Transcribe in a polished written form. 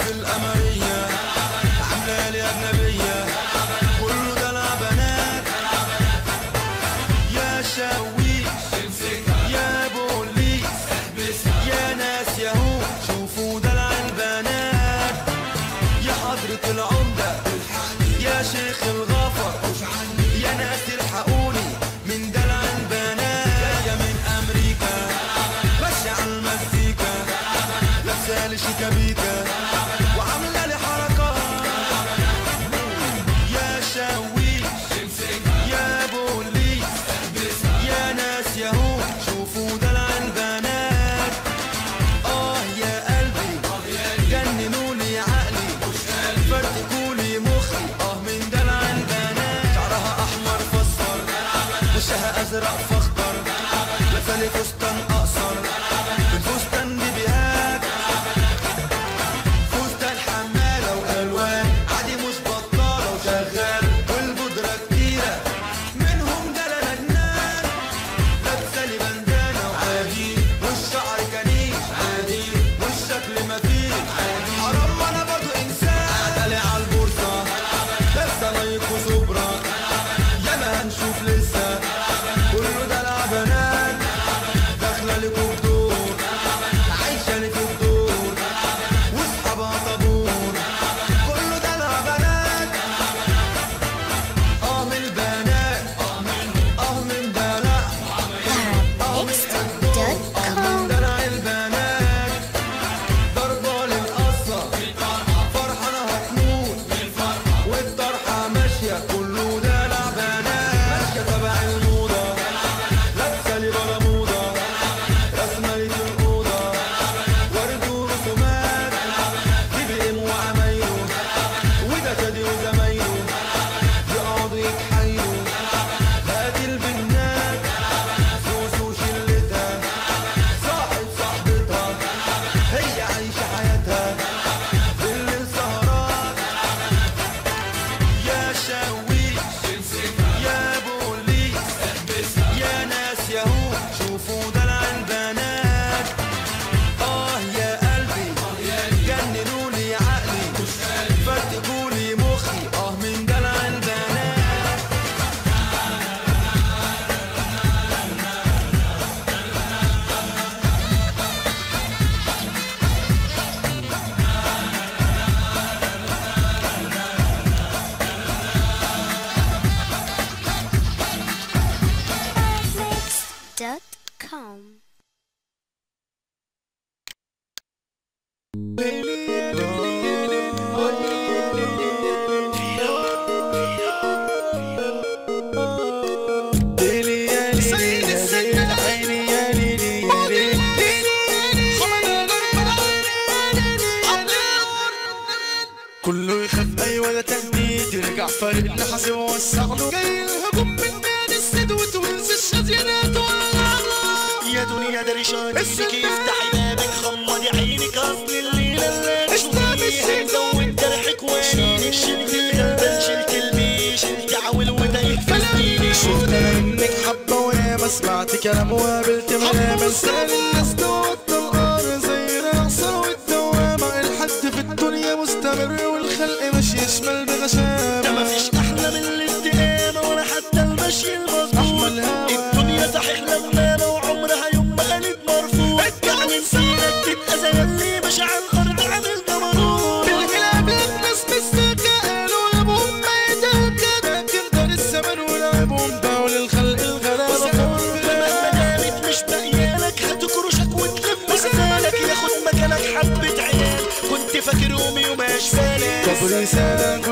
في القمرية عاملة لي أجنبية كله دلع بنات يا شاويش يا بوليس يا ناس ياهو شوفوا دلع البنات يا حضرة العمدة يا شيخ الغفر يا ناس الحقوني من دلع البنات جاية من أمريكا ماشية على المزيكا لابسة لي شيكابيكا وعاملة لي حركات يا شاويش يا بوليس يا ناس ياهو شوفوا دلع البنات يا قلبي جننولي عقلي فرتكولي مخي من دلع البنات شعرها احمر فاصفر وشها ازرق فاخضر لابسه لي فستان اقصر الفستان دي بيهاك فستان حماله والوان عادي مش بطاله وشغال والبودره كتيره منهم دلع جنان لابسه لي بندانه وعادي والشعر كنيش عادي والشكل مفيش حرام انا برضو انسان دلع على البورصه لابسه لايك وسوبرا ياما هنشوف لسه كله دلع بنات داخله لي كوكدور عايشه لي في دور واصحابها طابور كله دلع بنات من البنات من دلع من دلع البنات ضربه للقصه فرحانه هتموت والطرحه ماشيه كله دلع بنات ماشيه تبع الموضه لابسه لي برموده رسمه لي في الاوضه ورد ورسومات دي بي ام وعمايله وده شادي وزمايله يقعدوا يتحايلوا هادي البنات سوسو شلتها صاحب صاحبتها هي عايشه حياتها بالليل سهرات يا شاويش يا بوليس يا ناس ياهو شوفوا دلع البنات يا قلبي جننولي عقلي فرتكولي مخي من دلع البنات com. كله يخاف ايوه ده تهديد يرجع فريق اللي حاسب ووسع له جاي الهجوم من بين السدوت وينسى الشاذينات يا دنيا ده ريشان ايدك افتحي بابك غمضي عينك اصل الليله اللي تشوفيها زود جرحك وانينك شلت الغلبان شلت البيش شلت عول وده يكفيني شفت منك حبه وياما سمعت كلام وقابلت ملامه لسان الناس توتر القار زي العصا والدوامه الحد في الدنيا مستمر والخلق ماشي يشمل بغشامه ده مفيش احلى من الاستقامه ولا حتى المشي المظبوط الدنيا صحيح لمامه وعمرها يوم ما قالت مرفوض ارجع لنسينك تبقى زي اللي ماشي على الارض عامل جمرود بالكلاب الناس مساكه قالوا لابوهم ما يتاكد لكن دار الزمن ولعبهم باعوا للخلق الغلابه لما دامت مش باقيالك هتكرشك وتلم حزانك ياخد مكانك حبه عيال كنت فاكر امي وما شفالك كبر سادك